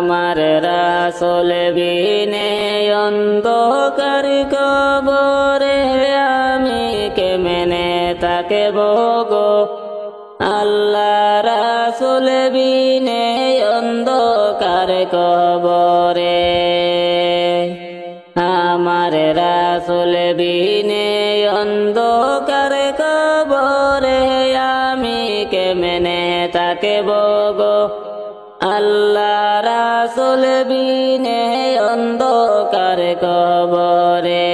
আমার রাসূল বিনে অন্ধকার কবরে আমি কেমনে থাকব গো আল্লাহ রাসূল বিনে অন্ধকার কবরে আমার রাসূল বিনে অন্ধকার কবরে আমি কেমনে থাকব গো আল্লাহ রাসূল বিনে অন্ধকার কবরে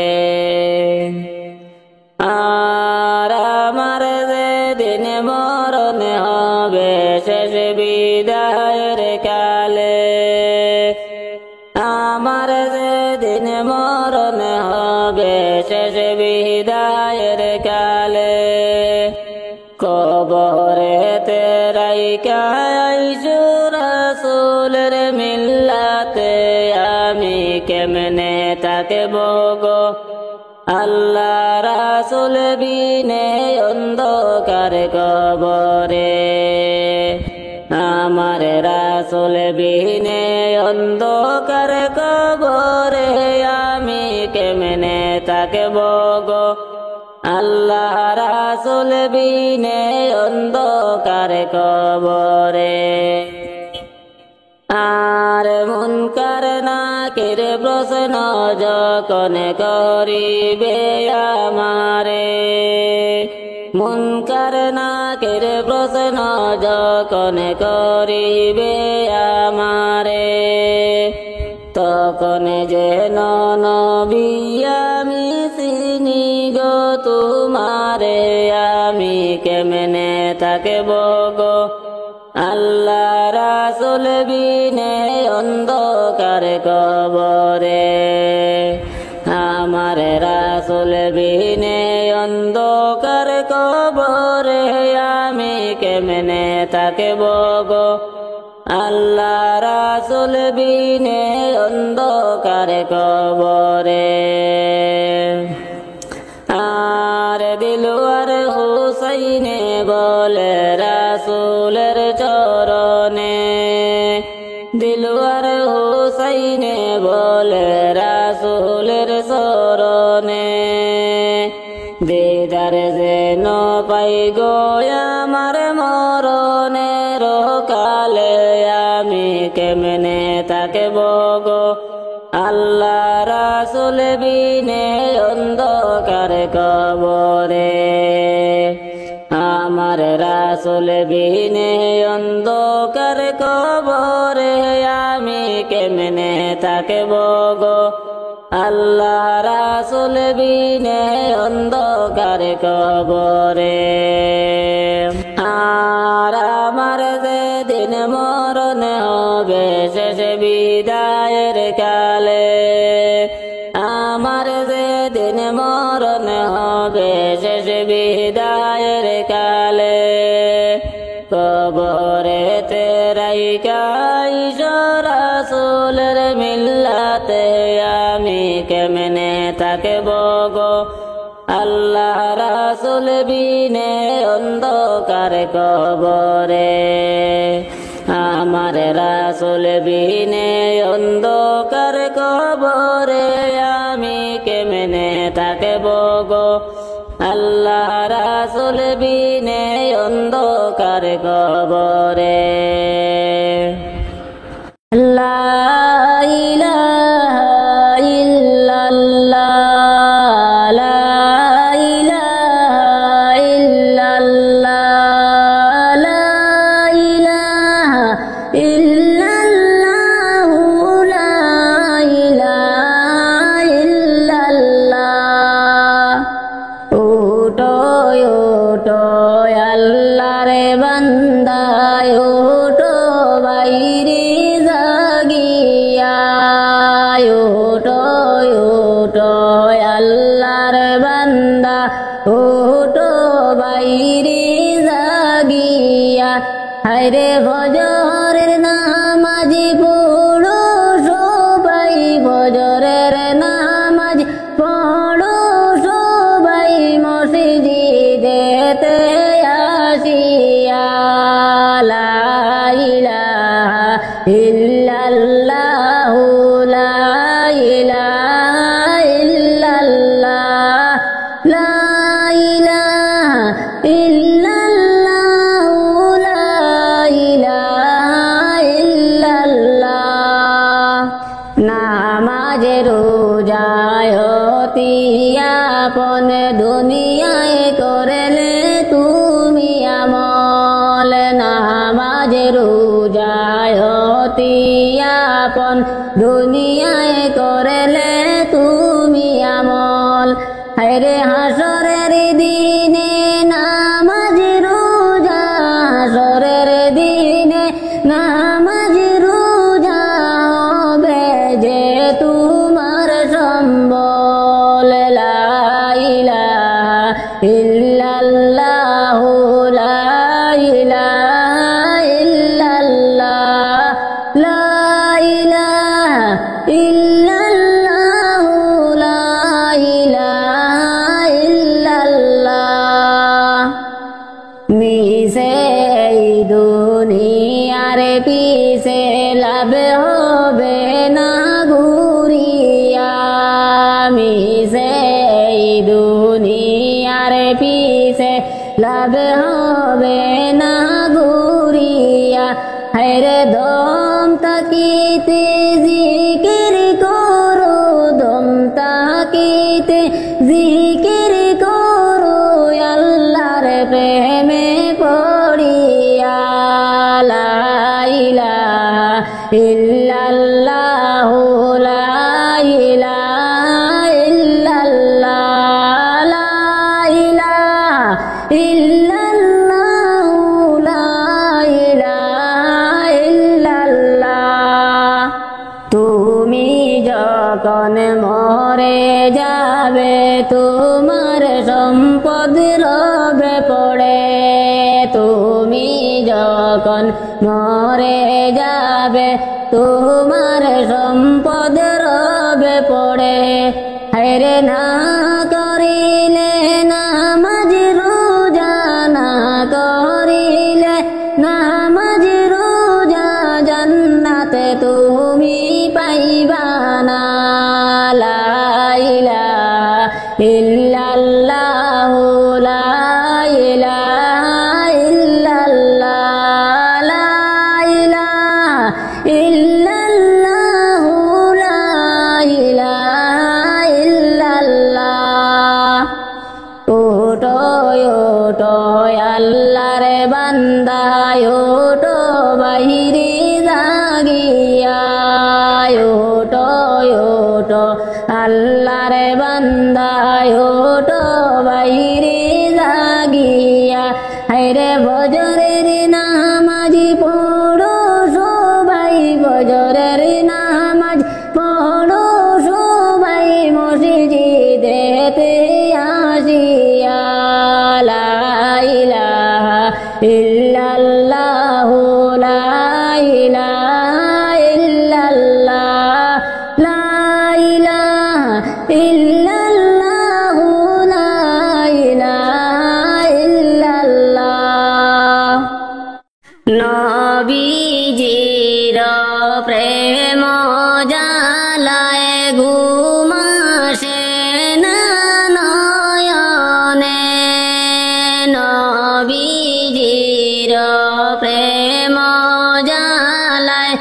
আর আমার যেদিন মরণ হবে শেষ বিদায়ের কালে আমার যেদিন মরণ হবে শেষ বিদায়ের কালে কবরেতে রাইখা আইসু রাসূলের মিল্লাতে আমি কেমনে থাকব গো আল্লাহ রাসূল বিনে অন্ধকার কবরে আমার রাসূল বিনে অন্ধকার কবরে আমি কেমনে থাকব গো আল্লাহ রাসূল বিনে অন্ধকার কবরে আর মুনকার নাকির প্রশ্ন যখন করিবে আমারে মুনকার নাকির প্রশ্ন যখন করিবে আমারে তখন যেন নবী আমি চিনি গো তোমারে আমি কেমনে থাকব গো আল্লাহ রাসূল বিনে অন্ধকার কবরে আমার রাসূল বিনে অন্ধকার কবরে আমি কেমনে থাকব গো আল্লাহ রাসূল বিনে অন্ধকার কবরে আর দিলওয়ার হুসাইনে বলে রাসূলের চরণে দিলওয়ার হুসাইনে বলে রাসূলের চরণে দিদার যেন পাই গো আমার মরণের কালে আমি কেমনে থাকব গো আল্লাহ রাসূল বিনে অন্ধকার কবরে আমার রাসূল বিনে অন্ধকার কবরে আমি কেমনে থাকব গো আল্লাহ রাসূল বিনে অন্ধকার কবরে আর আমার যেদিন মরণ হবে শেষ বিদায়ের কালে আমার যেদিন মরণ হবে শেষ বিদায়ের কালে কবরেতে রাইখা আইসু রাসূলের মিল্লাতে আমি কেমনে থাকব গো আল্লাহ রাসূল বিনে অন্ধকার কবরে আমার রাসূল বিনে অন্ধকার কবরে আমি কেমনে থাকব গো আল্লাহ রাসূল বিনে অন্ধকার কবরে লা ইলাহা ইল্লাল্লাহ লা ইলাহা ইল্লাল্লাহ লা ইলাহা ইল্লাল্লাহ লা ইলাহা ইল্লাল্লাহ ওটো ওটো আল্লাহর বান্দা ওটো বাইরে জাগিয়া ওটো ওটো আল্লাহর বান্দা ওটো বাইরে জাগিয়া হায়রে ফজরের নামাজি পড়ো সবাই ফজরের নামাজ পড়ো সবাই মসজিদেতে আসিয়া লা ইলাহা ইল্লাল্লাহু লা ইলাহা ইল্লাল্লাহ লা ইলাহা ইল্লাল্লাহু লা ইলাহা ইল্লাল্লাহ নামাজ রোজায় অতি আপন দুনিয়ায় করলে তুমি আমল নামাজ রোজায় অতি আপন দুনিয়ায় করলে তুমি আমল হায়রে হাসরের দিনে নামাজ রোজা হাসরের দিনে নামাজ রোজা হবে যে তোমার সম্বল লা ইলাহা ইল্লাল্লাহু লা ইলাহা ইল্লাল্লাহ লা ইলাহা ইল্লাল্লাহু লা ইলাহা ইল্লাল্লাহ মিশে এই দুনিয়ার পিছে লাভ হবে না ঘুরিয়া মিশে এই দুনিয়ার পিছে লাভ হবে না ঘুরিয়া হায়রে দম তাকিতে জিকির করো দম তাকিতে জিকির করো আল্লাহর প্রেমে পড়িয়া লা ইলাহা ইল্লাল্লাহু লা ইলাহা ইল্লাল্লাহ লা ইলাহা ইল্লাল্লাহু লা ইলাহা ইল্লাল্লাহ তুমি যখন মরে যাবে তোমার সম্পদ রবে পড়ে তুমি যখন মরে যাবে তোমার সম্পদ রবে পড়ে হায়রে না করিলে নামাজ রোজা না করিলে নামাজ রোজা জান্নাতে তুমি পাইবা না লা ইলাহা ইল্লাল্লাহু লা ইলাহা ইল্লাল্লাহ লা ইলাহা ইল্লাল্লাহু লা ইলাহা ইল্লাল্লাহ ওটো ওটো আল্লাহর বান্দা ওটো বাইরে জাগিয়া ওটো ওটো আল্লাহর বান্দা ওটো বাইরে জাগিয়া হায়রে বজরের নামাজি পড়ো সবাই বজরের নামাজ পড়ো সবাই মসজিদেতে আসিয়া লা ইলাহা ইল্লাল্লাহু লা ইলাহা ইল্লাল্লাহ লা ইলাহা ইল্লাল্লাহু লা ইলাহা ইল্লাল্লাহ নবীজির প্রেম জালায় ঘুম আসে না নয়নে নবীজির প্রেম জালায়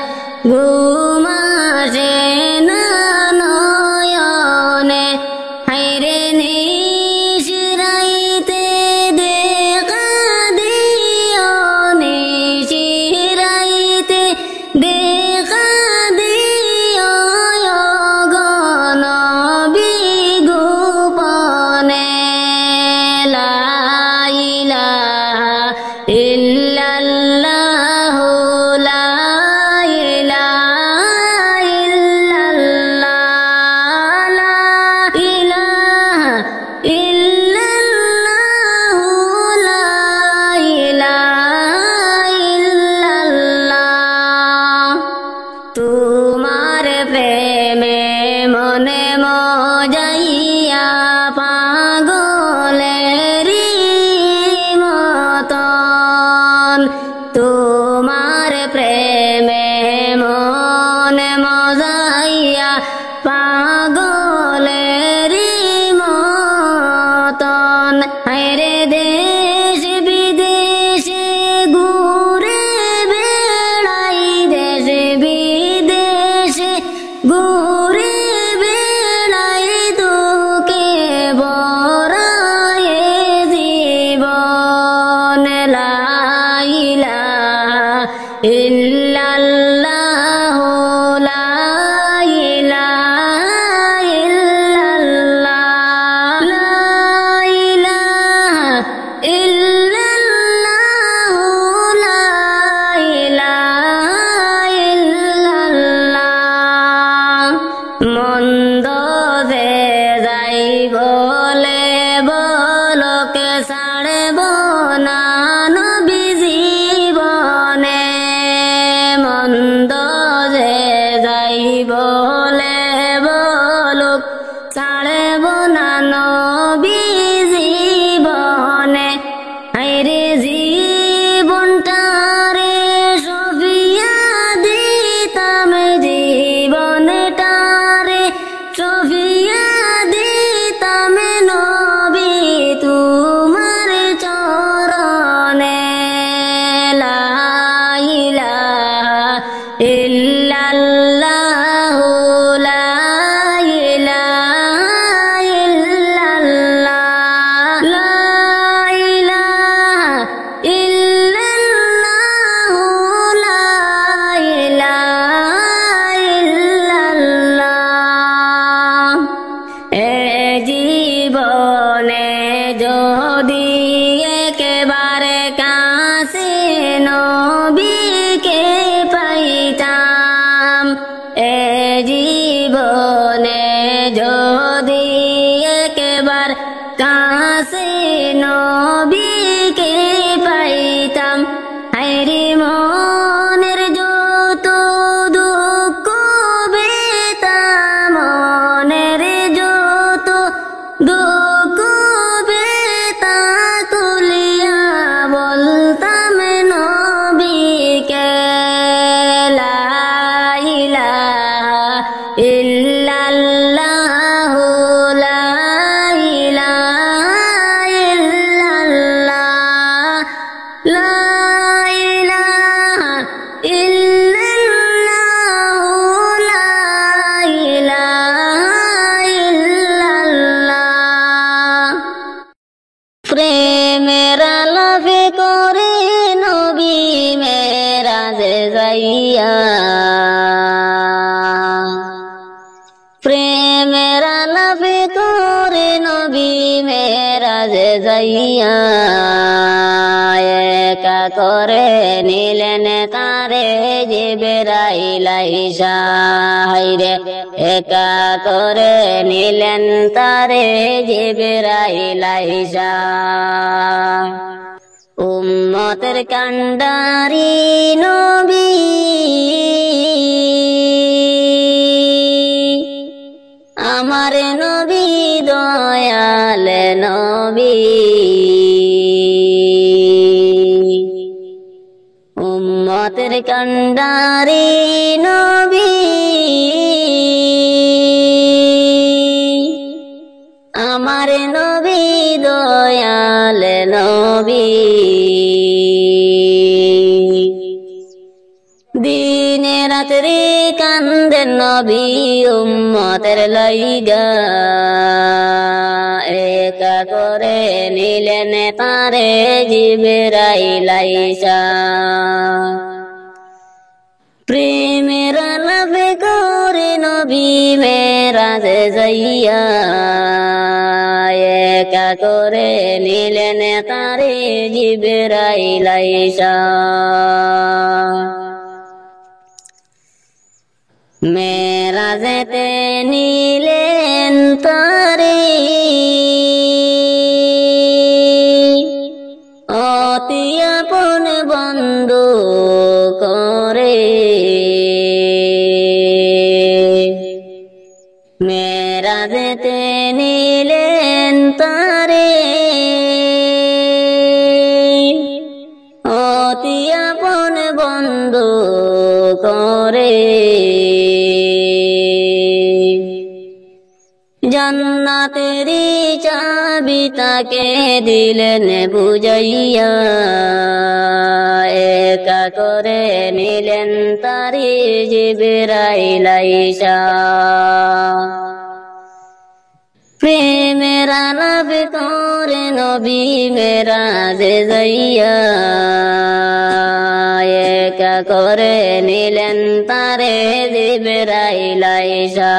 ঘুম আসে না নয়নে হায়রে নিশিরাইতে দেখা দিও নিশিরাইতে দেখা দিও গো নবী গোপনে লা ইলাহা ইল্লাল্লাহু লা ইলাহা ইল্লাল্লাহ লা ইলাহা ইল্লাল্লাহু লা ইলাহা ইল্লাল্লাহ তোমার প্রেমে মনে মজাইয়া পাগলেরি মতন তোমার প্রেমে মজাইয়া পাগলেরি মতন হায়রে দেশ বিদেশে ঘুরে বেড়াই দেশ বিদেশে ঘুরে বেড়াই তোকে বড়ায় জীবন লা ইলাহা ইল্লাল্লাহ লা ইলাহা ইল্লাল্লাহ লা ইলাহা ইল্লাল্লাহ লা ইলাহা ইল্লাল্লাহ মন্দ যে যাই বলে বলকে ছাড়ব না নবী জীবনে মন্দ যে যাই বলে বলুক ছাড়ব না নবী জীবনে হায়রে জীবনটারে সফিয়া দিতাম জীবনটারে সফিয়া দিতাম নবী তোমার চরণে লা ইলাহা ইল্লাল্লাহ লা ইলাহা ইল্লাল্লাহ লা ইলাহা ইল্লাল্লাহ লা ইলাহা ইল্লাল্লাহ এ জীবনে যদি একেবারে কাছে নবীকে পাইতাম এ জীবনে যদি একবার কাছে নবীকে পাইতাম হায়রে মনের যত দুঃখ বেতা মনের যত দুঃখ বেতা তুলিয়া বলতাম নবীকে লা ইলাহা ইল্লাল্লাহ লা ইলাহা ইল্লাল্লাহ লা ইলাহা ইল্লাল্লাহ লা ইলাহা ইল্লাল্লাহ প্রেমের আলাপে করে নবী মেরাজে যাইয়া প্রেমের আলাপে করে নবী মেরাজে যাইয়া একা করে নিলেন তারে জিবরাইল আইসা হায়রে একা করে নিলেন তারে জিবরাইল আইসা উম্মতের কান্ডারি নবী আমার নবী দয়াল নবী উম্মতের কান্ডারি নবী আমার নবী দয়াল নবী দিনে রাত্রি কান্দেন নবী উম্মতের লাইগা একা করে নিলেন তারে জিবরাইল আইসা প্রেমের আলাপে করে নবী মেরাজে যাইয়া একা করে নিলেন তারে জিবরাইল আইসা মেরাজেতে নিলেন তারে অতি আপন বন্ধু করে মেরাজেতে নিলেন তারে অতি আপন বন্ধু করে চাবি তাকে দিলেন বুঝাইয়া, একা করে নিলেন তারি জিবরাইল আইসা। প্রেমের আলাপ করে নবী মেরাজে যাইয়া, একা করে নিলেন তারে জিবরাইল আইসা।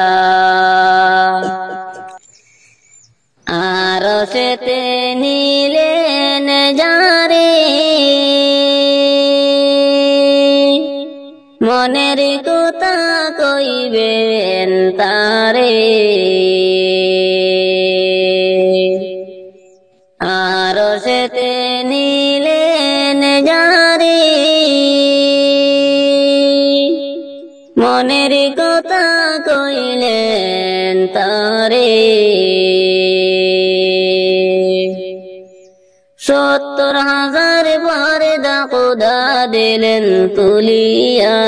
আরশেতে নিলেন যারে, মনের কথা কইবেন তারে। আরশেতে নিলেন যারে, মনের কথা কইলেন তারে। 70,000 পর্দা খোদা দিলেন তুলিয়া,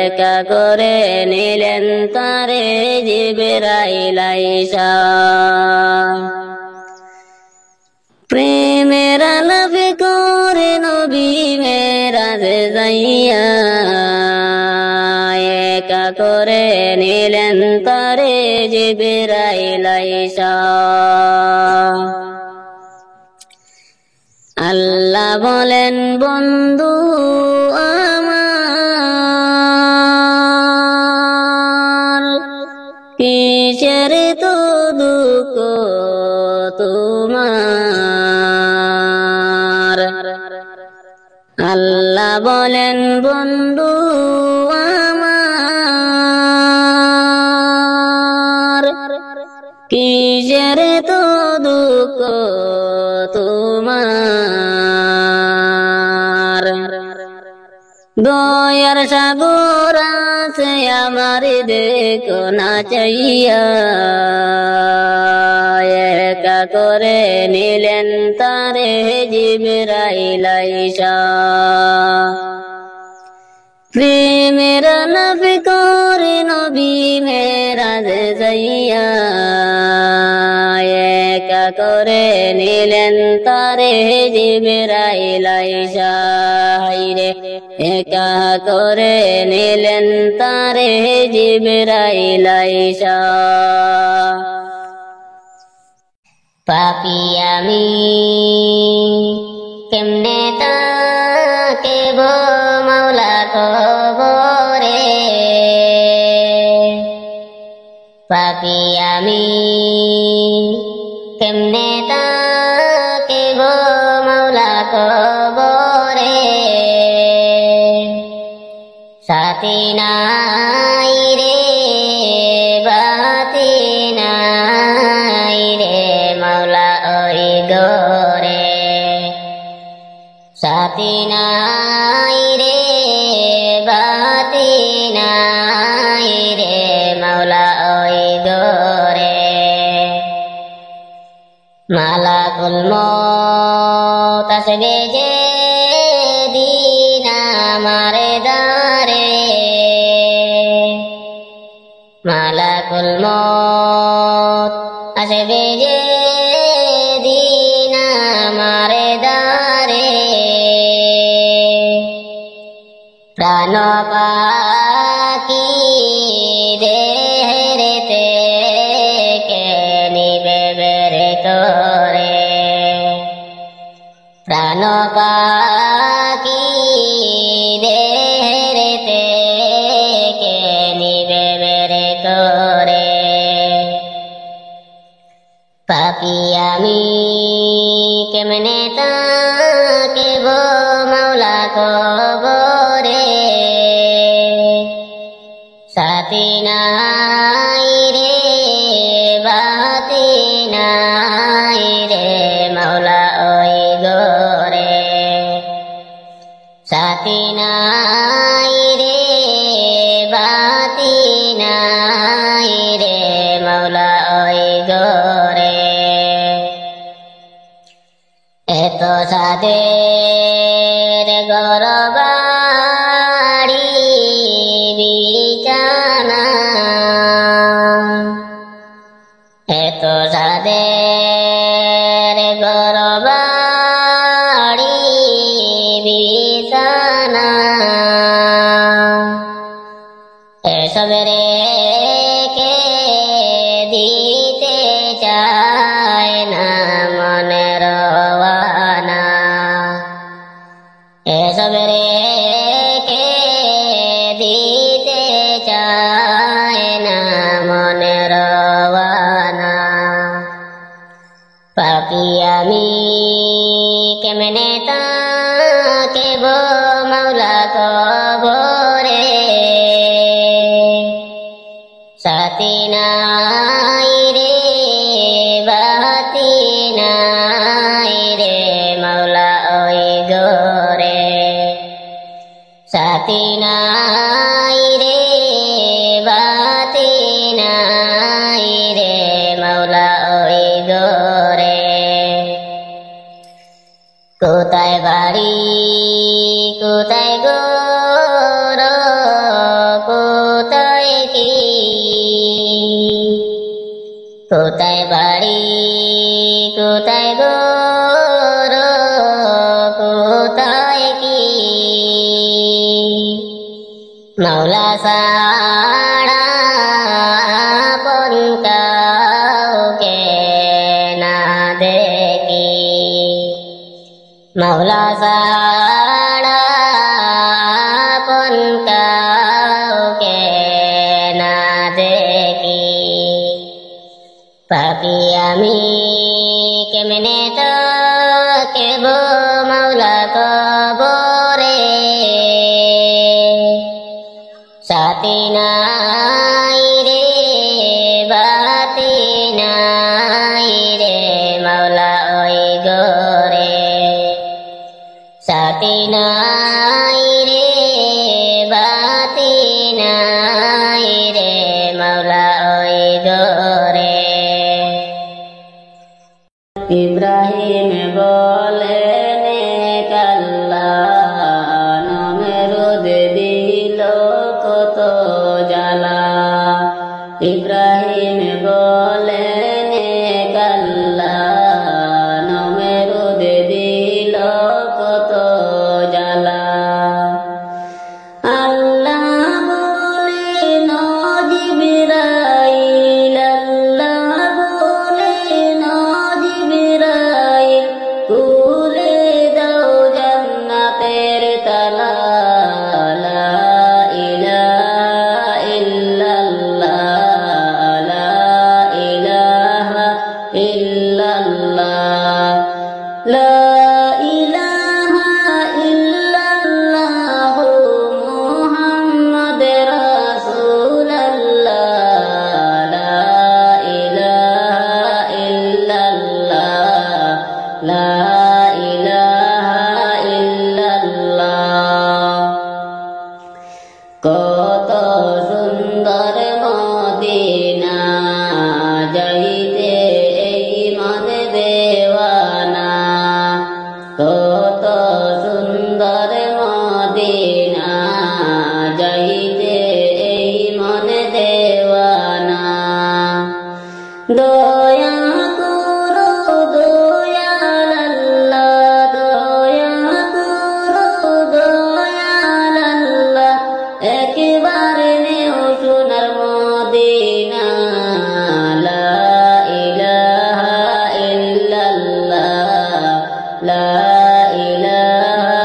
একা করে নিলেন তারে জিবরাইল আইসা। প্রেমের আলাপ করে নবী মেরাজে যাইয়া, একা করে নিলেন তারে জিবরাইল আইসা। আল্লাহ বলেন বন্ধু আমার, কিসের তো দুঃখ তোমার। আল্লাহ বলেন বন্ধু আমার, কিসের তো দুঃখ তোমার। দয়ার সাগর আছে আমার দেখো না চাইয়া, একা করে নিলেন তারে জিবরাইল আইসা। প্রেমের আলাপ করে নবী মেরাজে যাইয়া, একা করে নিলেন তারে জিবরাইল আইসা। হায়রে একা করে নিলেন তারে জিবরাইল আইসা। পাপী আমি কেমনে তাকেব মাওলা কবরে, পাপী আমি কেমনে তাকেব মাওলা কবরে। সাথী নাই রে বাতি নাই রে মাওলা ওই গরে। সাথী নাই রে বাতি নাই রে মাওলা ওই গরে। মালাকুল মউত আসবে যে দিন আমার দ্বারে, মালাকুল মউত আসবে যে দিন আমার দ্বারে। প্রাণ পাখি দেহেতে কে নিবে বের করে, প্রাণ পাখি দেহেতে কে নিবে বের করে। পাপী আমি কেমনে তাকেব মাওলা কবরে। সাথী নাই রে বাতি নাই রে মাওলা ওই গরে। সাথী নাই রে বাতি নাই রে মাওলা ওই গরে। এত সাদের গরবাড়ি বিছানা, এত এসব রেখে দিতে চায় না মনের রওয়ানা এসব রেখে দিতে চায় না মনের রওয়ানা পাপী আমি কেমনে তাকেব মাওলা কবরে সাথী নাই রে বাতি নাই রে মাওলা ওই ঘরে সাথী নাই রে বাতি নাই রে মাওলা ওই ঘরে কোথায় বাড়ি কোথায় ঘর কোথায় কি কোথায় বাড়ি কোথায় ঘর কোথায় কি মাওলা ছাড়া আপন কাউকে না দেখি মাওলা ছাড়া আপন কাউকে না দেখি পাপী আমি কেমনে তাকেব মাওলা কবরে সাথী নাই রে বাতি নাই রে মাওলা ওই ঘরে সাথী নাই রে বাতি নাই রে মাওলা ওই ঘরে ইব্রাহিম বলেন আল্লাহ নমরুদ দিল কত জ্বালা ইব্রাহিম বলেন আল্লাহ নমরুদ দিল কত জ্বালা আল্লাহ বলেন জিবরাইল আল্লাহ বলেন জিবরাইল খুলে দাও জান্নাতের তালা লা ইলাহা ইল্লাল্লাহ লা ইলাহা ইল্লাল্লাহ লা ইলাহা ইল্লাল্লাহ মুহাম্মদ রাসূলুল্লাহ লা ইলাহা ইল্লাল্লাহ লা ইলাহা ইল্লাল্লাহ কত সুন্দর মদিনা যাইতে এই মন দেওয়ানা কত সুন্দর মদিনা যাইতে এই মন দেওয়ানা দয়া করো দয়াল আল্লাহ দয়া করো দয়াল আল্লাহ একবার নেও সোনার মদিনা লা ইলাহা ইল্লাল্লাহ লা ইলাহা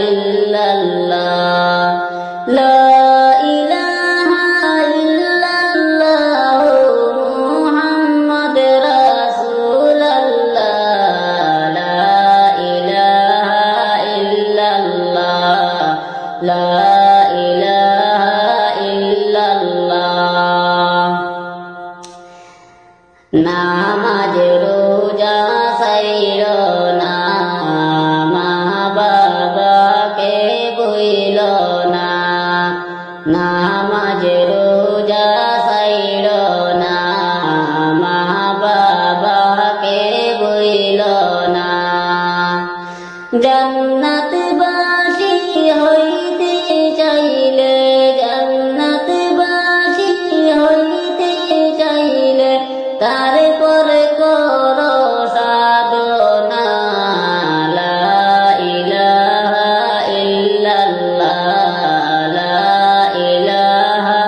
ইল্লাল্লাহ লা ইলাহা ইল্লাল্লাহ মুহাম্মদ রাসূলুল্লাহ লা ইলাহা ইল্লাল্লাহ লা ইলাহা ইল্লাল্লাহ নামাজ রোজা সাইরো না মা বাবাকে বইলো না নামাজ রোজা সাইরো না মা বাবাকে বইলো না জান্নাতবাসী হইতে চাইলে জান্নাতবাসী হইতে চাইলে তারপর কর সাধনা লা ইলাহা ইল্লাল্লাহ লা ইলাহা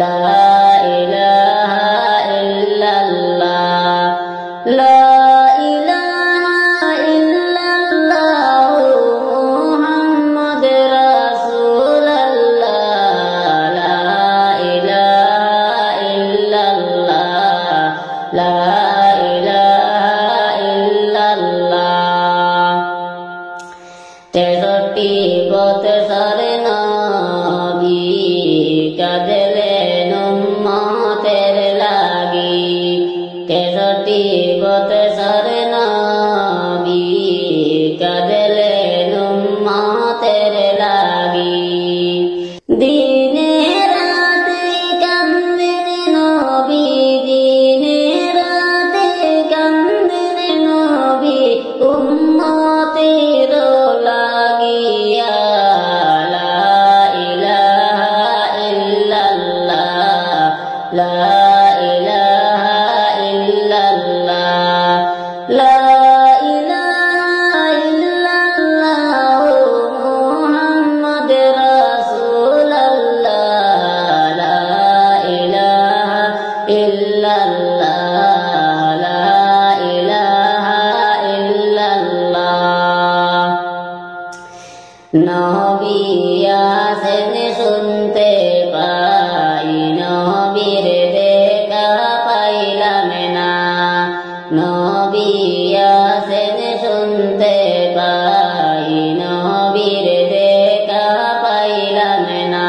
লা ইলাহা ইল্লাল্লাহ লা ইলাহা ইল্লাল্লাহ মুহাম্মাদুর রাসূলুল্লাহ লা ইলাহা ইল্লাল্লাহ লা ইলাহা ইল্লাল্লাহ 63 বৎসর নবী কাঁদলেন উম্মতের লাগি 63 বৎসর নবী কাঁদলেন উম্মতের লাগি দিনে রাতে কান্দেন নবী দিনে রাতে কান্দেন নবী উম্মতের লাগিয়া লা ইলাহা ইল্লাল্লাহ লা ইলাহা ইল্লাল্লাহ লা ইলাহা ইল্লাল্লাহ মুহাম্মাদুর রাসূলুল্লাহ লা ইলাহা ইল্লাল্লাহ লা ইলাহা ইল্লাল্লাহ নবী আসেন শুনতে পাই নবীর দেখা পাইলাম না নবী আসেন শুনতে পাই নবীর দেখা পাইলাম না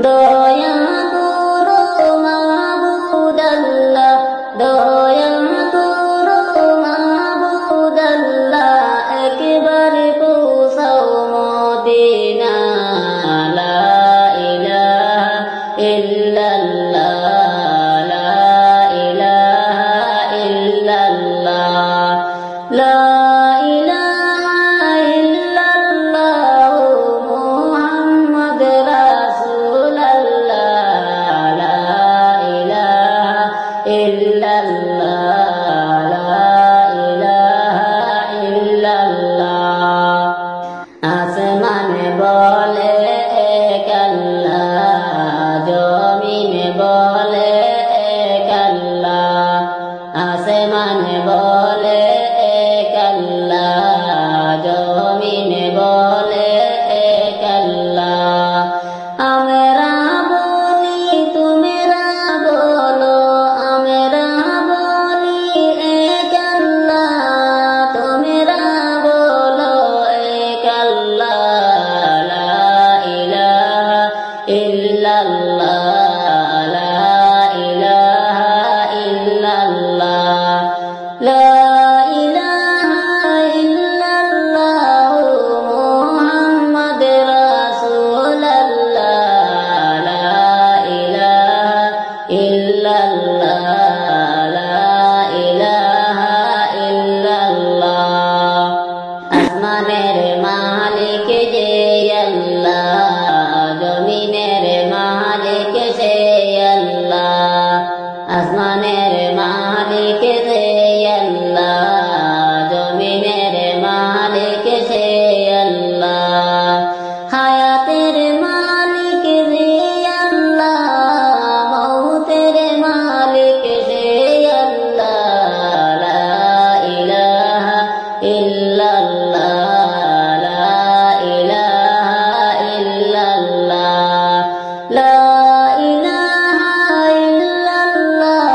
দয়া করো মাবুদ আল্লাহ দয়া করো মাবুদ আল্লাহ একবার পৌঁছাও মদিনা লা ইলাহা ইল্লাল্লাহ লা ইলাহা ইল্লাল্লাহ লা ইলাহা ইল্লাল্লাহ মুহাম্মাদুর রাসূলুল্লাহ লা ইলাহা ইল্লাল্লাহ লা ইলাহা ইল্লাল্লাহ আসমানে বলে এক আল্লাহ জমিনে বলে এক আল্লাহ আসমানে বলে এক আল্লাহ জমিনে বলে এক আল্লাহ আমরা বলি তোমরা বলো আমরা বলি এক আল্লাহ তোমরা বলো এক আল্লাহ লা ইলাহা ইল্লাল্লাহ লা ইলাহা ইল্লাল্লাহ লা ইলাহা ইল্লাল্লাহ মুহাম্মাদুর রাসূলুল্লাহ লা ইলাহা ইল্লাল্লাহ লা ইলাহা ইল্লাল্লাহ আসমানের মালিক যে আল্লাহ জমিনের মালিক সে আল্লাহ আসমানের মালিক যে আল্লাহ জমিনের মালিক সে আল্লাহ হায়াতের মালিক যে আল্লাহ মৌতের মালিক যে আল্লাহ লা ইলাহা ইল্লাল্লাহ লা ইলাহা ইল্লাল্লাহ লা ইলাহা ইল্লাল্লাহ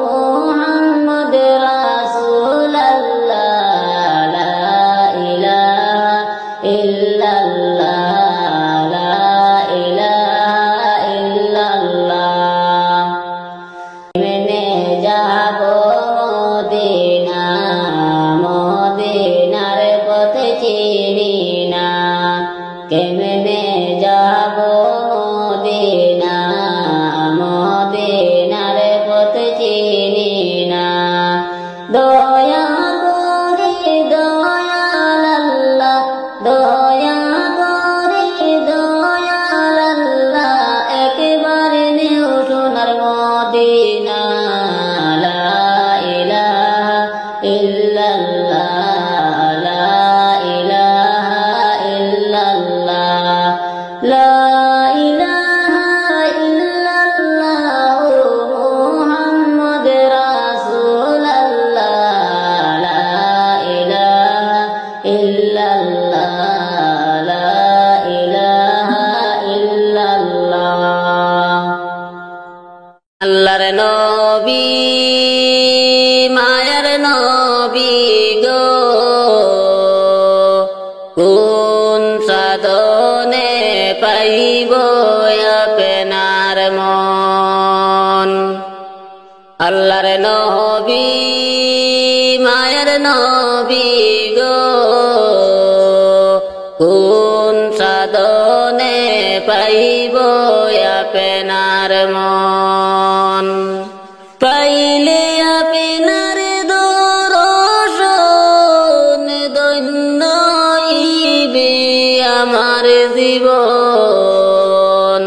মুহাম্মাদুর রাসূলুল্লাহ লা ইলাহা ইল্লাল্লাহ লা ইলাহা ইল্লাল্লাহ মেনে যাব মদিনা মদিনার পথ চিনি না কেমনে যাব মদিনা মদিনার পথ চিনি না দয়া করে দয়াল আল্লাহ দয়া করে দয়াল আল্লাহ একবার নেও সোনার মদিনা লা ইলাহা ইল্লাল্লাহ লা ইলাহা ইল্লাল্লাহ লা ইলাহা আল্লাহর নবী মায়ার নবী গো কোন সাধনে পাইব আপনার মন আল্লাহর নবী মায়ার নবী গো কোন সাধনে পাইব আপনার মন পাইলে আপনার দর্শন ধন্য হইবে আমার জীবন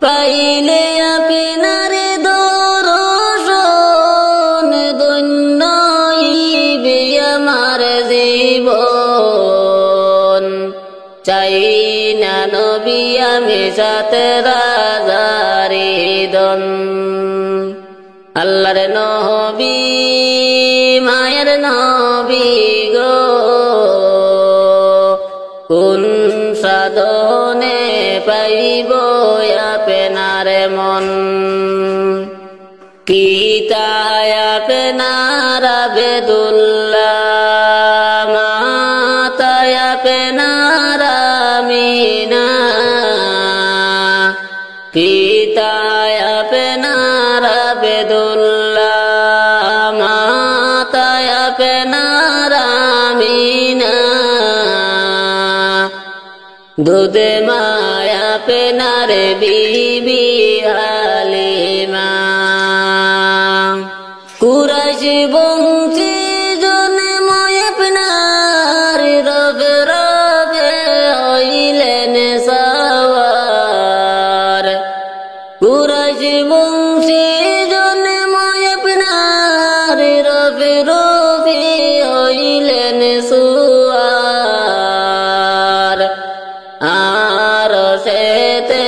পাইলে আপনার দর্শন ধন্য হইবে আমার জীবন চাই না নবী আমি সাথে রাজারে দন আল্লাহর নবী মায়ের নবী গো কোন সাধনে পাইব আপনার মন কিতায় আপনার আবেদুল্লাহ মাতায় আপনার আমিনা পিতায় আপনার আবেদুল্লাহ মাতায় আপনার আমিনা দুধ মায় আপনার বিবি হালিমা কুরাইশ বংশী জন্ম আপনার রবে রবে হইলেন সওয়ার কুরাইশ বংশী জন্ম আপনার রবে রবে হইলেন সুয়ার আর সেতে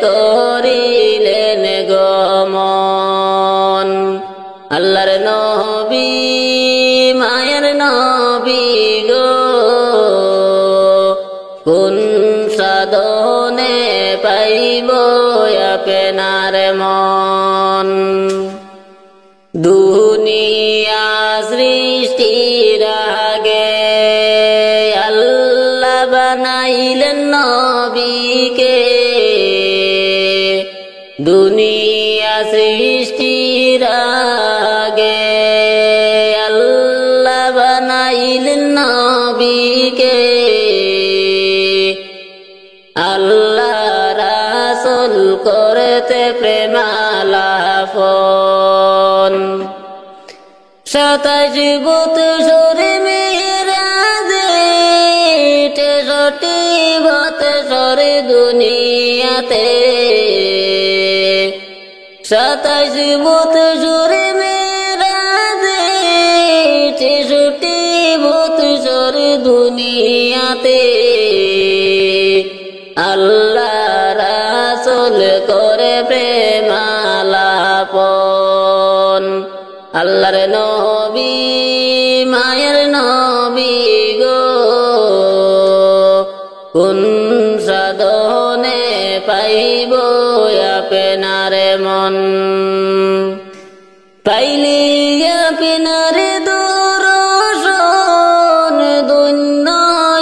করিলেন গমন আল্লাহর নবী মায়ের নবী গো কোন সাধনে পাইব আপনার মন দুনিয়া সৃষ্টির আগে আল্লাহ বানাইলেন নবীকে দুনিয়া সৃষ্টির আগে আল্লাহ বানাইলেন নবীকে আল্লাহ রাসূল করতে প্রেমালাপন 27 বৎসর মেরাজে 63 বৎসর দুনিয়াতে 27 বৎসর মেরাজে 63 বৎসর দুনিয়াতে আল্লাহ রাসূল করে প্রেমালাপন আল্লাহর নবী মায়ের নবী গো কোন সাধনে পাইব আপনার মন পাইলে আপনার দর্শন ধন্য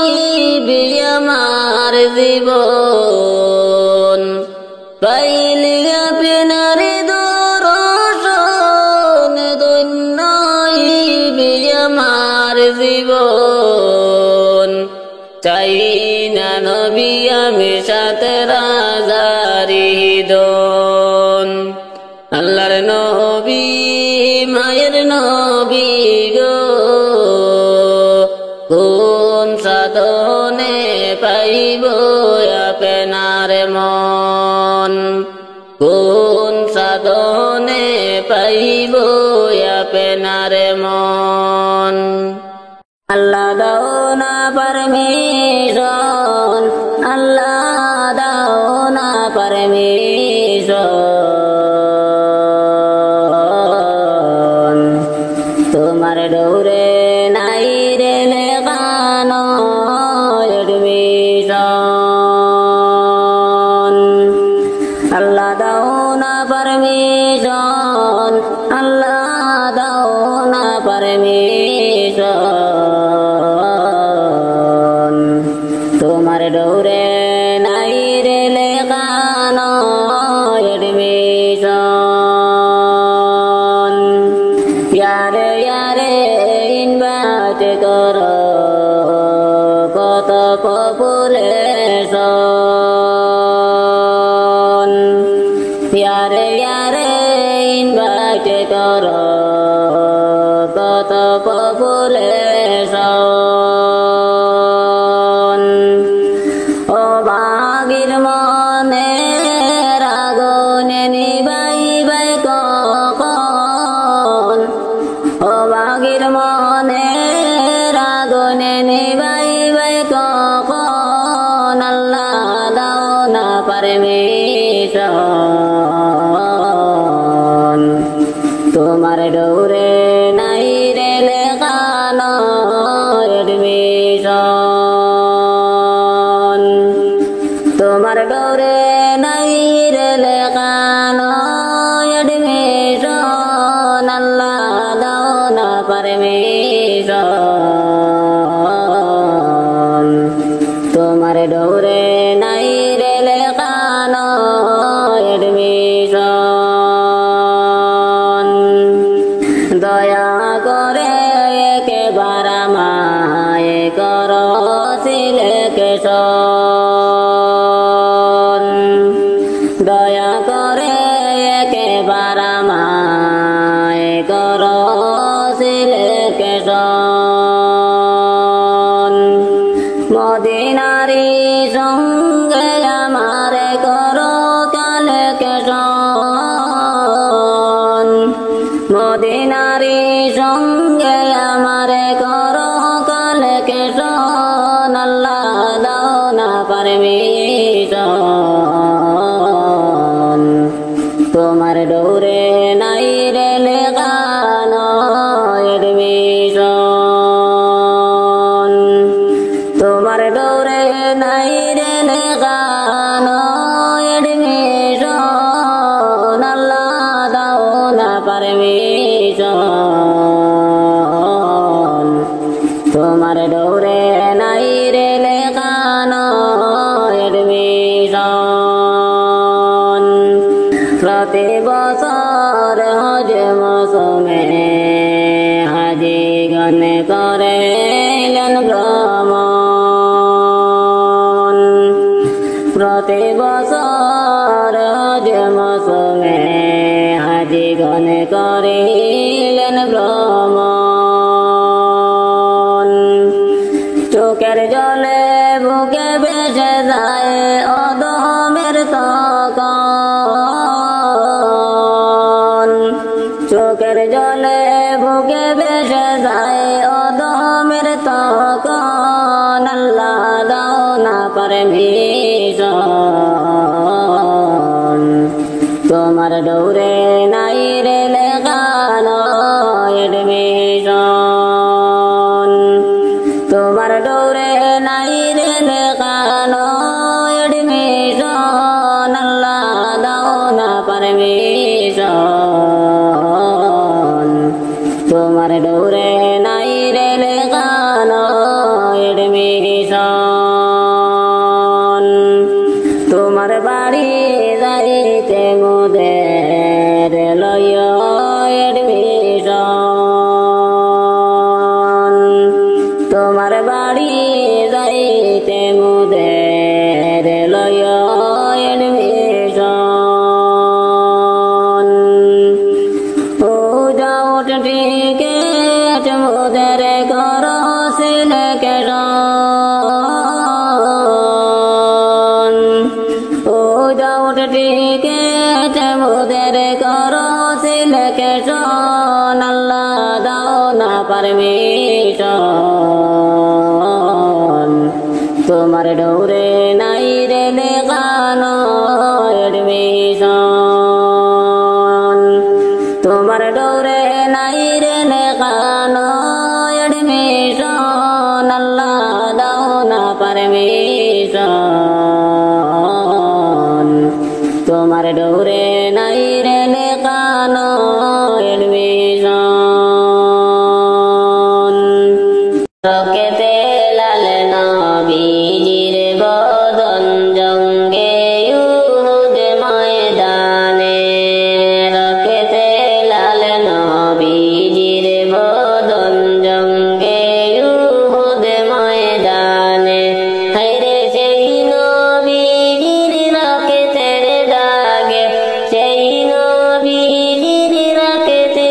হইবে আমার জীবন পাইলে আপনার দর্শন ধন্য হইবে আমার জীবন চাই না নবী আমি সাথে রাজারি দন আল্লাহর নবী মায়ের নবী গো কোন সাধনে পাইব আপনার মন কোন সাধনে পাইব আপনার মন আল্লাহ দাও না পারমিশন আল্লাহ দাও না পারমিশন তোমার ডোরে নাই রে লেখানো এডমিশন আল্লাহ দাও না পারমিশন কর কত পপুলেশন ও বাগির মনে রাগনে নিবাইবে কখন ও বাগির মনে রাগনে নিবাইবে কখন আল্লাহ দাও না পারমিশন তোমার ডোরে নাই রে লেখানো এডমিশন তোমার ডোরে নাই রে লেখানো এডমিশন আল্লাহ দাও না পারমিশন তোমার ডোরে নাই রে লেখানো এডমিশন দয়া করে একেবার আমায় কর সিলেকশন দয়া করে একেবার আমায় কর সিলেকশন মদিনারি সঙ্গে আমারে করো কালেকশন মদিনারি সঙ্গে আমারে করো কালেকশন আল্লাহ দাও না পারমিশন তোমার ডোরে নাই রে লেখানো এডমিশন তোমার ডোরে নাই রে লেখানো এডমিশন আল্লাহ দাও না পারমিশন তোমার ডোরে নাই রে লেখানো এডমিশন প্রতি বছর হজ মৌসুমে হাজিগণ করেন ভ্রমণ প্রতি বছর হজ মৌসুমে হাজিগণ করিলেন ভ্রমণ চোখের জলে বুকে ভেসে যায় অদমের তখন চোখের জলে বুকে ভেসে যায় অদমের তখন আল্লাহ দাও না পারমিশন তোমার ডোরে নাই রে লেখানো এডমিশন তোমার ডোরে নাই রে লেখানো এডমিশন আল্লাহ দাও না পারমিশন তোমার ডোরে নাই রে লেখানো এডমিশন তোমার বাড়ি যাইতে মোদের লয় এডমিশন তোমার বাড়ি যাইতে মোদের লয় এডমিশন ও যাও টিকেট মোদের কর সিলেকশন ও যাও টিকেট মোদের কর সিলেকশন আল্লাহ দাও না পারমিশন তোমার ডোরে নাই রে লেখানো এডমিশন তোমার ডোরে নাই রে লেখানো এডমিশন আল্লাহ দাও না পারমিশন তোমার ডোরে নাই রে লেখানো এডমিশন রকেতে লাল নবীজির বদন জঙ্গে ইউহুদ ময়দানে রকেতে লাল নবীজির বদন জঙ্গে ইউহুদ ময়দানে হায়রে সেই নবীজির রকেতের দাগে সেই নবীজির রকেতে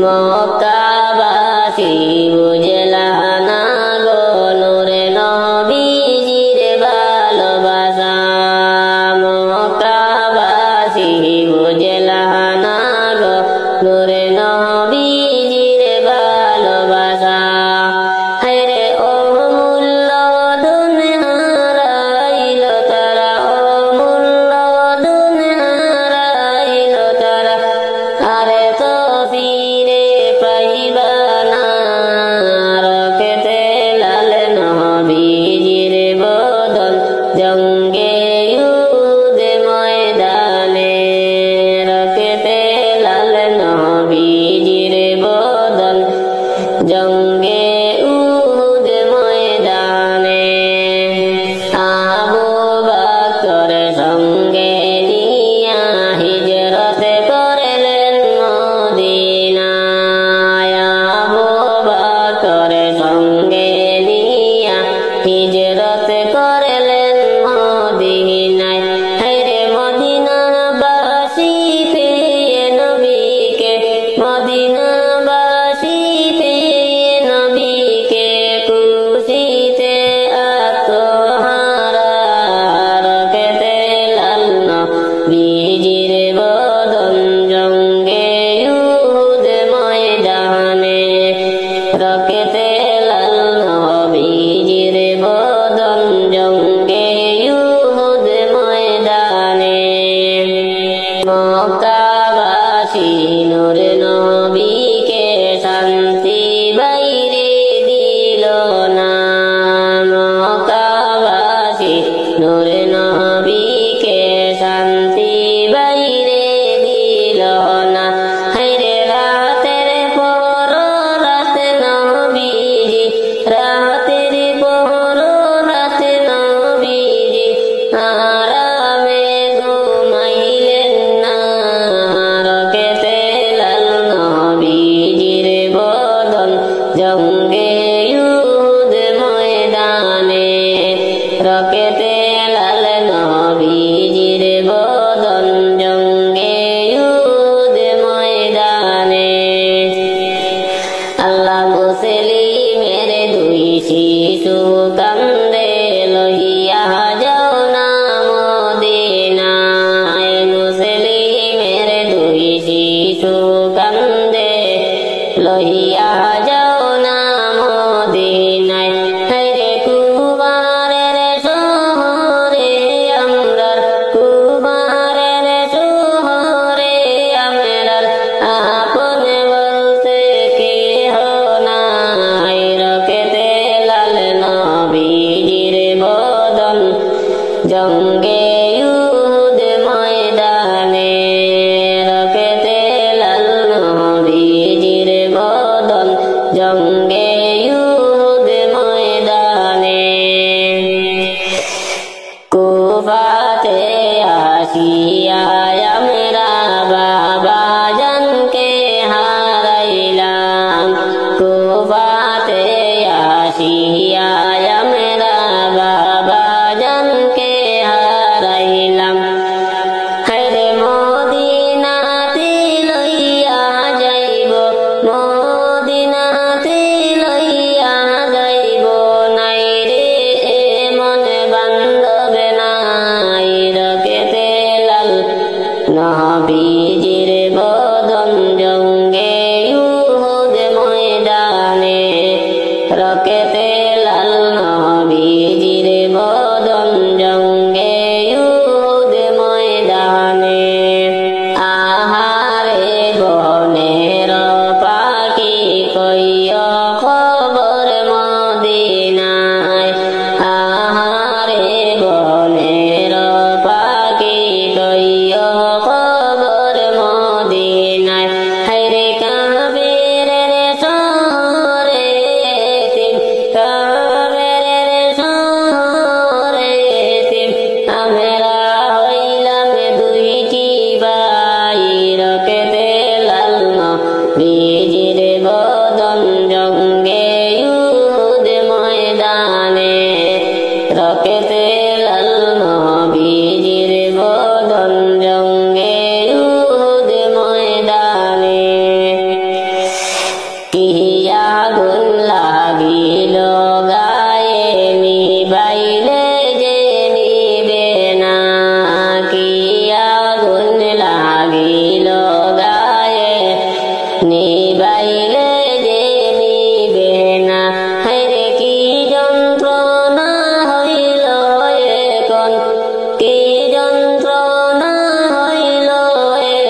মক্কাবাসী বুঝলা না গো নূরে নবীজির ভালোবাসা মক্কাবাসী বুঝলা না গো নূরে নবীজির ভালোবাসা হায়রে অমূল্য ধন হারাইল তারা অমূল্য ধন হারাইল তারা আরে তো ফিরে পাইবা না রকেতে লাল নবীজির বদন জঙ্গে ইউদ ময়দানে রকেতে লাল নবীজির বদন জঙ্গে উহুদ ময়দানে আবু বকর সঙ্গে নিয়া হিজরত করলেন মদিনায় আবু বকর সঙ্গে নিয়া হিজরত করলেন মদিনায় হায়রে মদিনাবাসী পেয়ে নবীকে মদিনাবাসী পেয়ে নবীকে খুশিতে আত্মহারা রকেতে লাল নবীজির বদন জঙ্গে ইউহুদ ময়দানে রকেতে লাল নবীজির বদন জঙ্গে ইউহুদ ময়দানে মক্কাবাসী নূর নবীকে শান্তি বাইরে দিল না মক্কাবাসী নূর নবীকে শান্তি বাইরে দিল না হায়রে রাতের পর রাত নবীজি রাতের পর রাত নবীজি আরামে ঘুমাইলেন না রকেতে লাল নবীজির বদন জঙ্গে ইউহুদ ময়দানে রকেতে লাল নবীজির বদন জঙ্গে ইউহুদ ময়দানে আল্লাহ মুসলিমের দুই শিশু কান্দে লইয়া যাও না মদিনায় মুসলিমের দুই শিশু কান্দে লইয়া যাও না মদিনায় হায়রে কুমারের শহরে আমরার কুমারের শহরে আমরার আপন বলতে কেহ নাই রকেতে লাল নবীজির বদন জঙ্গে ইউহুদ ময়দানে রকেতে লাল নবীজির বদন জঙ্গে ইউহুদ ময়দানে কুফাতে আসিয়া আমরা বাবা জানকে হারাইলাম কুফাতে আসিয়া আমরা বাবা জানকে হারাইলাম হায়রে মদিনাতে লইয়া যাইব মদিনাতে লইয়া যাইব নাই রে মন বান্ধব নাই রকেতে লাল নবীজির বদন জঙ্গে ইউহুদ ময়দানে রকেতে লাল নবীজির বদন জঙ্গে ইউহুদ ময়দানে আহারে বনের পাখি কইয়া খবর মদিনায় আহারে বনের পাখি কইয়া খবর মদিনায় হায়রে নিবাইলে যে নিবে না হায়রে কি যন্ত্রণা হইল এখন কি যন্ত্রণা হইল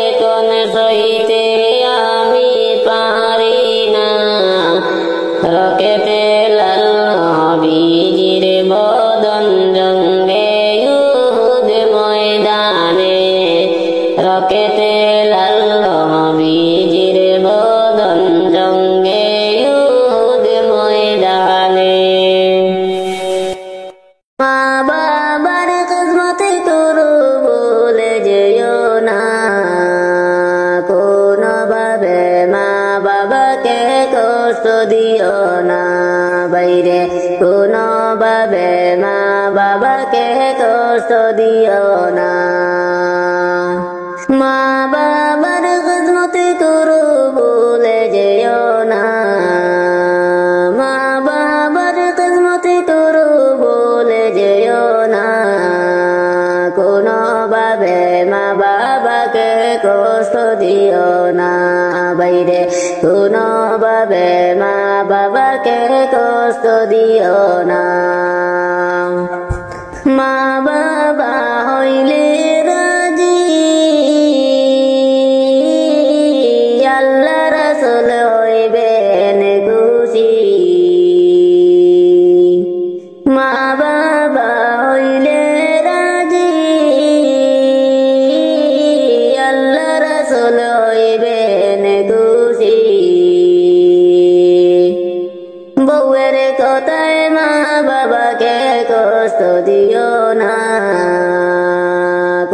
এখন সইতে আমি পারি না রকেতে লাল নবীজির বদন জঙ্গে ইউহুদ ময়দানে রকেতে লাল নবীজির বদন জঙ্গে ইউহুদ ময়দানে মা বাবার খিদমত করো বলে যেও না কোনোভাবে মা বাবাকে কষ্ট দিও না বাইরে কোনোভাবে মা বাবাকে কষ্ট দিও না মা বাবার খিদমত করো বলে যেও না মা বাবার খিদমত করো বলে যেও না কোনোভাবে মা বাবাকে কষ্ট দিও না বাইরে কোনোভাবে মা বাবাকে কষ্ট দিও না মা বাবা হইলে রাজি আল্লাহ রাসূল হইবেন খুশি মা বাবা হইলে রাজি আল্লাহ রাসূল হইবেন খুশি বউয়ের কথায় মা বাবাকে কষ্ট দিও না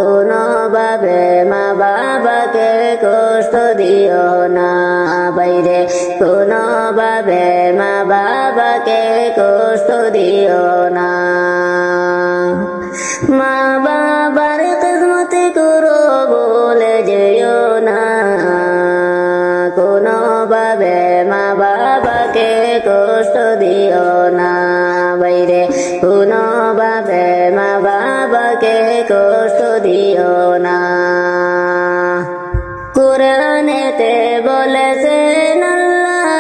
কোনোভাবে মা বাবাকে কষ্ট দিও না বাইরে কোনোভাবে মা বাবাকে কষ্ট দিও না মা বাবার খিদমত করো বলে যেও না কোনোভাবে মা বাবাকে কষ্ট দিও না বাইরে কোনোভাবে মা বাবাকে কষ্ট দিও না কুরআনেতে বলেছেন আল্লাহ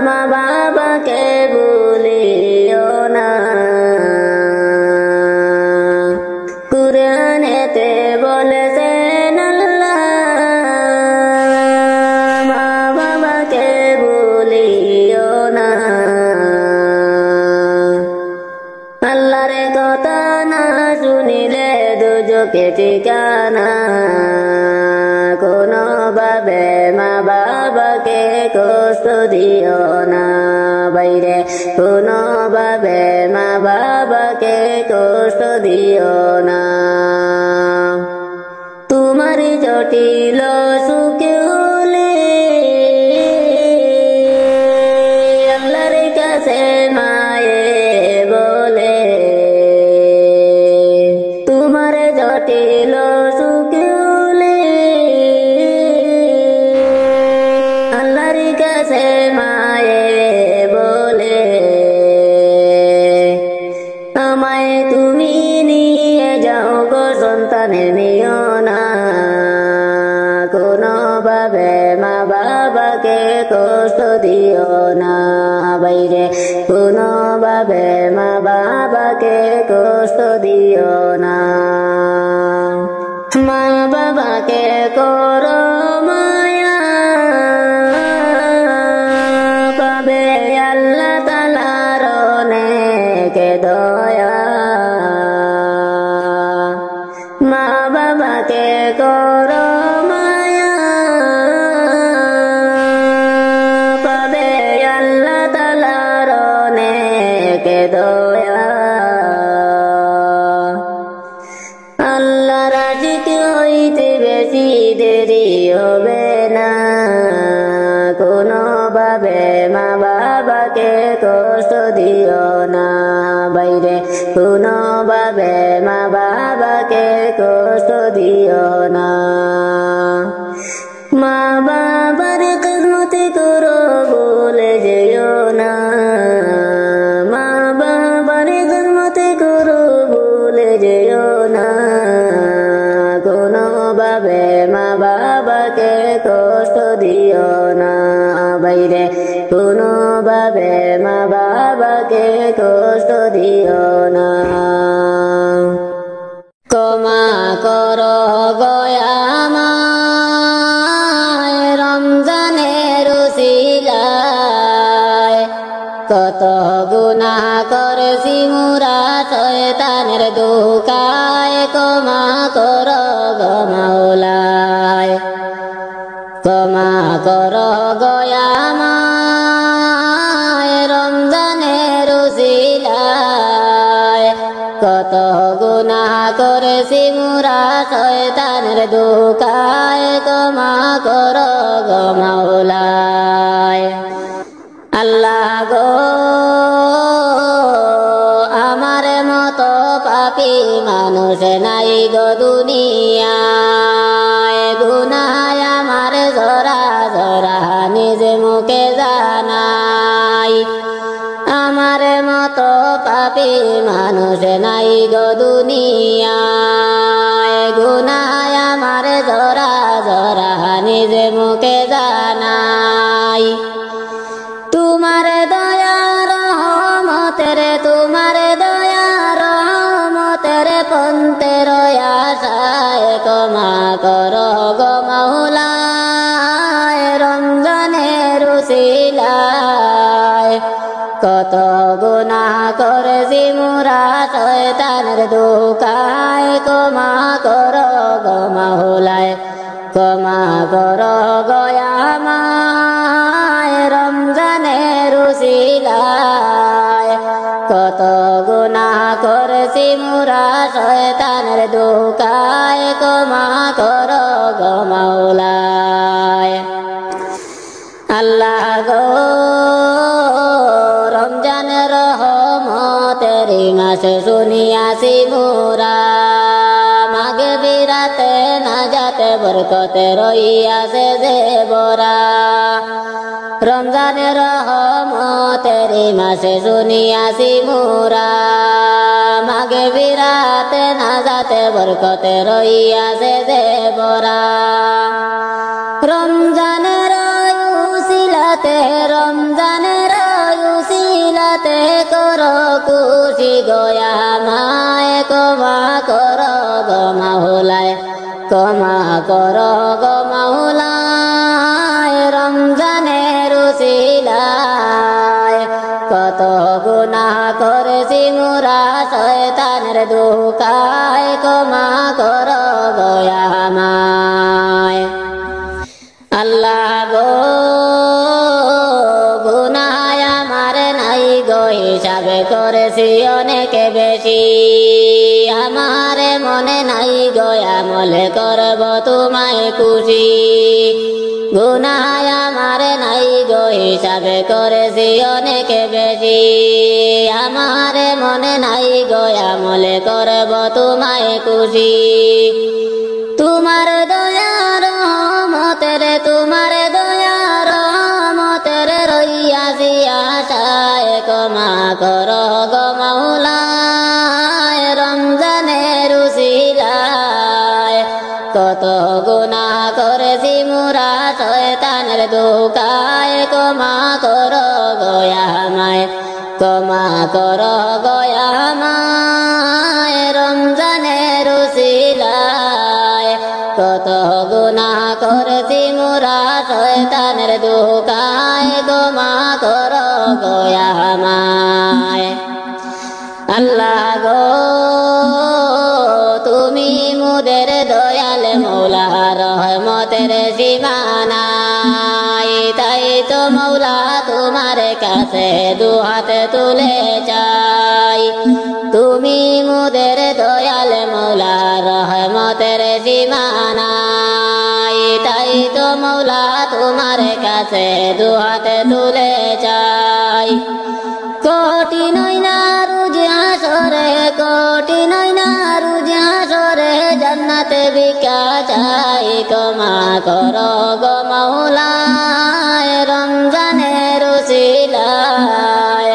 মা বাবাকে ভুলিও না কুরআনেতে বলেছেন আল্লাহ মা বাবাকে ভুলিও না আল্লাহর কথা না শুনিলে দুজকে ঠিকানা কোনোভাবে মা বাবাকে কষ্ট দিও না বাইরে কোনোভাবে মা বাবাকে কষ্ট দিও না তোমার জটিল সুখে হলে আল্লাহর কাছে মায়ে বলে তোমার জটিল সুখে হলে আল্লাহর কাছে মায়ে বলে আমায় তুমি নিয়ে যাও গো সন্তানের নিও না কোনোভাবে মা বাবাকে কষ্ট দিও না বাইরে কোনোভাবে মা বাবাকে কষ্ট দিও না মা বাবাকে করো মায়া পাবে আল্লাহ তাআলার অনেক দয়া মা বাবাকে করো মায়া পাবে আল্লাহ তাআলার অনেক দয়া আল্লাহ রাজিক হইতে বেশি দেরি হবে না কোনোভাবে মা বাবাকে কষ্ট দিও না বাইরে কোনোভাবে মা বাবাকে কষ্ট দিও না মা বাবার খিদমত করো বলে যেও না মা বাবার খিদমত করো বলে যেও না কোনোভাবে মা বাবাকে কষ্ট দিও না বাইরে কোনোভাবে মা বাবাকে কষ্ট দিও না ক্ষমা করো গয়ামায় রমজানের উসিলায় কত গুনাহ করেছি মুরা শয়তানের ধোঁকায় ক্ষমা করো গো মাওলায় ক্ষমা করো গয়ামায় রমজানের উসিলায় কত গুনাহ করেছি মুরা শয়তানের ধোঁকায় ক্ষমা করো গো মাওলায় আল্লাহ গো আমার মতো পাপী মানুষ নাই গো দুনিয়ায় গুনায় আমার জরা জরা নিজ মুখে জানাই আমার মতো পাপী মানুষ নাই গো দুনিয়ায় গুনায় আমার জরা জরা নিজ মুখে জানাই তোমার দয়া রহমতের তোমার দয়া রহমতের পন্থের আশায় ক্ষমা করো গো মাওলায় রমজানের উসিলায় কত গুনাহ করেছি মুরা শয়তানের ধোঁকায় ক্ষমা করো গো মাওলায় ক্ষমা করো গয়ামায় রমজানের উসিলায় কত গুনাহ করেছি মুরা শয়তানের ধোঁকায় ক্ষমা করো গো মাওলায় আল্লাহ গো রমজানের রহমতের মাস শুনিয়াছি মুরা মাগে বিরাতে না যাতে বরকতে রইয়াছে যে বরা রমজানের রহমতের মাসে শুনিয়াছি মুরা মাগে বিরাতে না যাতে বরকতে রইয়াছে যে বরা রমজানের উসিলাতে রমজানের উসিলাতে করো খুশি গয়ামায় ক্ষমা করো গো মাওলায় ক্ষমা করো গো মাওলায় রমজানের উসিলায় কত গুনাহ করেছি মুরা শয়তানের ধোঁকায় ক্ষমা করো গয়ামায় আল্লাহ গো গুনাহ আমার নাই গো হিসাবে করেছি অনেক বেশি আমার মনে নাই গো আমলে করব তোমায় খুশি গুনাহ আমার নাই গো হিসাবে করেছি অনেক বেশি আমার মনে নাই গো আমলে করব তোমায় খুশি তোমার দয়া রহমতের তোমার দয়া রহমতের রইয়াছি আশায় ক্ষমা করো গো মাওলায় রমজানের উসিলায় কত গুনাহ করেছি মুরা শয়তানের ধোঁকায় ক্ষমা করো গয়ামায় ক্ষমা করো গয়ামায় রমজানের উসিলায় কত গুনাহ করেছি মুরা শয়তানের ধোঁকায় ক্ষমা করো গয়ামায় আল্লাহ গো তুমি মুদের দয়াল মৌলা রহমতের সীমানাই তাই তো মৌলা তোমার কাছে দুহাত তুলে চাই তুমি মুদের দয়াল মৌলা রহমতের সীমানাই তাই তো মৌলা তোমার কাছে দুহাত তুলে চাই কোটি নয়না রুজ হাসরে কোটি নয়না রুজ হাসরে জান্নাতে ভিক্ষা চাই ক্ষমা করো গো মাওলায় রমজানের উসিলায়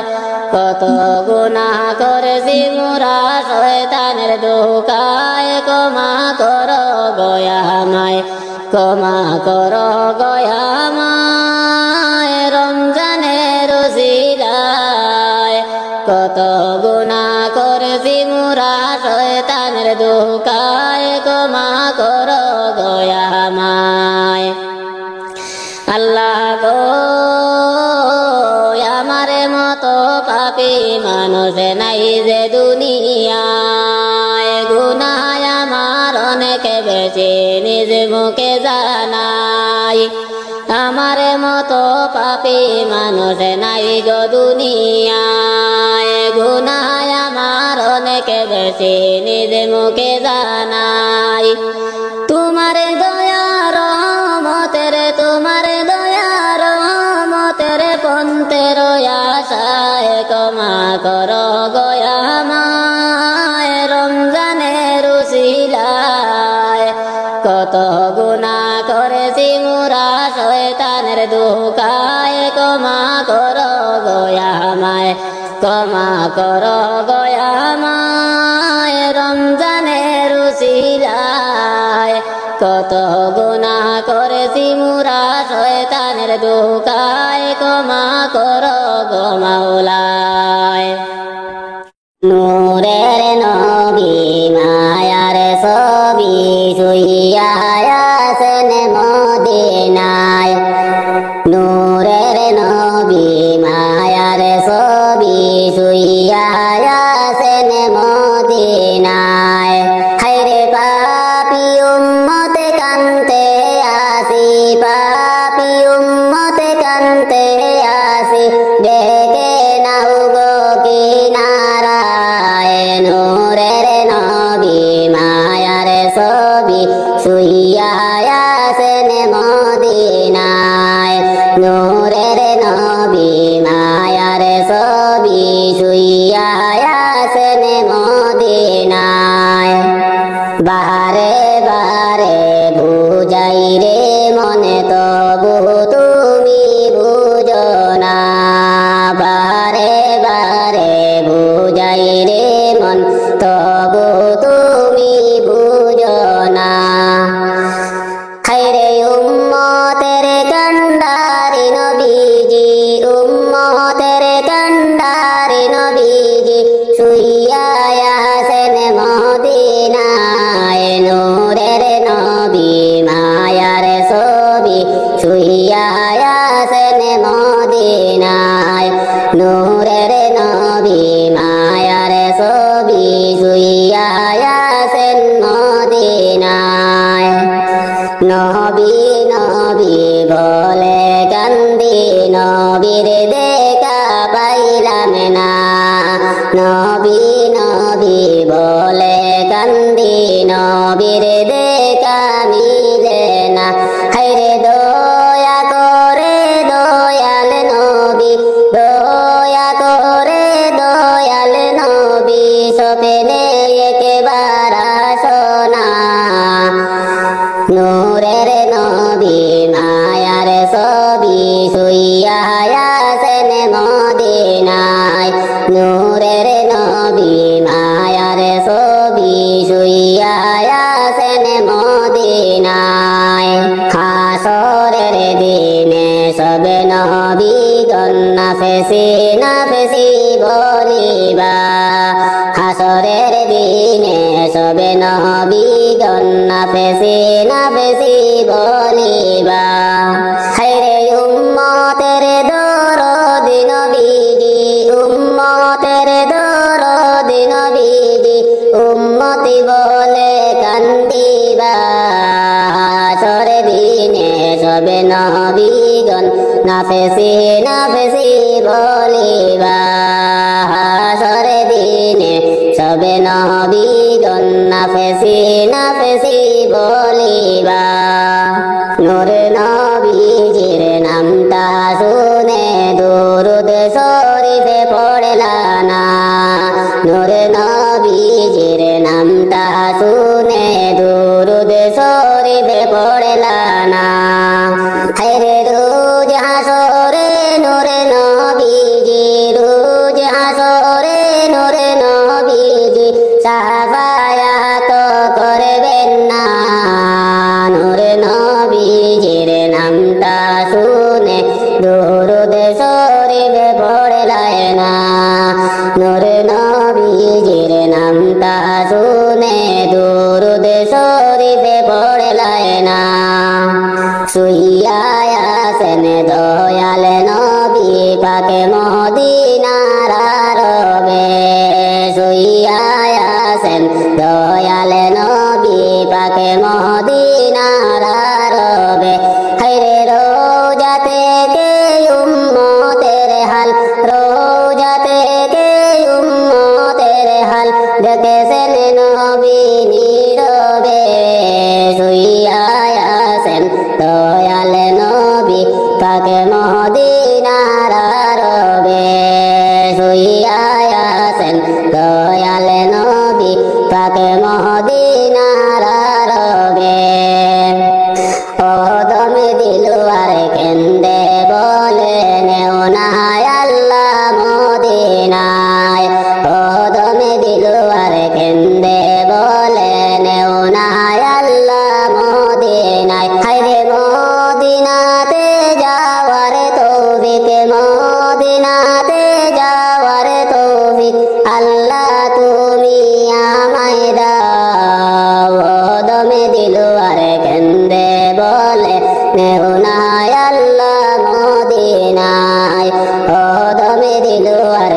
কত গুনাহ করেছি মোরা শয়তানের ধোঁকায় ক্ষমা করো গয়ামায় ক্ষমা করো গয়ামায় রমজানের উসিলায় কত গুনাহ করেছি মোরা শয়তানের ধোঁকায় ক্ষমা করো গয়ামায় আল্লাহ গো আমারে মতো পাপী মানুষ নাই যে দুনিয়ায় গুনাহ আমার অনেক বেশি নিজ মুখে জানাই আমারে মতো পাপী মানুষ নাই গো দুনিয়ায় গুনাহ আমার অনেক বেশি নিজ মুখে জানাই তোমার দয়া রহমতের তোমার দয়া রহমতের পন্থের আশায় ক্ষমা করো গয়ামায় রমজানের উসিলায় কত গুনাহ করেছি মোরা শয়তানের ধোঁকায় ক্ষমা করো গয়ামায় ক্ষমা করো গয়ামায় রমজানের উসিলায় কত গুনাহ করেছি মোরা শয়তানের ধোঁকায় ক্ষমা করো গো মাওলায় নূরের নবী মায়ার ছবি শুইয়া আছেন মদিনায় নূরের নবী মায়ার ছবি শুইয়া আছেন মদিনায় হায়রে পাপী উম্মত কান্তে আসি পাপী উম্মত কান্তে আসি ডেকে নাও গো কিনারায় নূরের নবী মায়ার ছবি শুইয়া আছেন মদিনায় নূরের নবী মায়ার ছবি শুইয়া আছেন মদিনায় বারে বারে বুঝাই রে মনে তবু তুমি বুঝো না বারে বারে বুঝাই রে মন তবু তুমি বুঝো না খাইরে উম্মতের কান্ডারি নবীজি উম্মতের কান্ডারি নবীজি শুইয়া আছেন মদিনায় নূরের নবী মায়ার ছবি শুইয়া আছেন মদিনায় নূরের নবী মায়ার ছবি শুইয়া আছেন মদিনায় নবী নবী বলে কান্দি নবীর দেখা পাইলাম না নবী নবী বলে কান্দি নবীর দেখা মিলে না হায়রে দয়া করে দয়াল নবী দয়া করে দয়াল নবী স্বপ্নে একবার আসনা নূরের নবী মায়ার ছবি শুইয়া আছেন মদিনায় নূরের নবী মায়ার ছবি শুইয়া আছেন মদিনায় হাসরের দিনে সব নবীগণ নাফসি নাফসি বলিবা হাসরের দিনে সব নবীগণ নাফসি নাফসি বলিবা হায়রে উম্মতের দরদ নবীজি উম্মতের দরদ নবীজি উম্মতি বলে কান্দিবা হাসরের দিনে সব নবীগণ নাফসি নাফসি বলিবা হাসরের দিনে সব নবীগণ নাফসি নাফসি বলিবা নূর নবীজির নামটা শুনে দুরুদ শরীফে পড়লা না নূর নবীজির নামটা শুনে দুরুদ শরীফে পড়লা না হায়রে রোজ হাসরে নূর নবীজি রোজ হাসরে নূর নবীজি সাফায়াত করবেন না নূর নবীজির নামটা শুনে দুরুদ শরীফ পড়লায় না নূর নবীজির নামটা শুনে দুরুদ শরীফ পড়লায় না শুইয়া আছেন দয়াল নবী পাকে মদিনার আরবে শুইয়া আছেন দয়াল নবী পাকে মদিনার আরবে হায়রে রোজা থেকে উম্মতের হাল রোজা থেকে উম্মতের হাল দেখেছেন নবী নীরবে শুইয়া আছেন দয়াল নবী পাকে মদিনার আরবে শুইয়া আছেন দয়াল নবী পাকে মদিনার আরবে ওদমে দিলওয়ার কেন্দে বলে নেও না আল্লাহ মদিনায় ওদমে দিলওয়ার কেন্দে বলে নেও না আল্লাহ মদিনায় হায়রে মদিনাতে যাওয়ার তৌফিক মদিনাতে যাওয়ার তৌফিক আল্লাহ তুমি আমায় দাও ওদমে দিলওয়ার কেন্দে বলে নেও না আল্লাহ মদিনায় ওদমে দিলওয়ার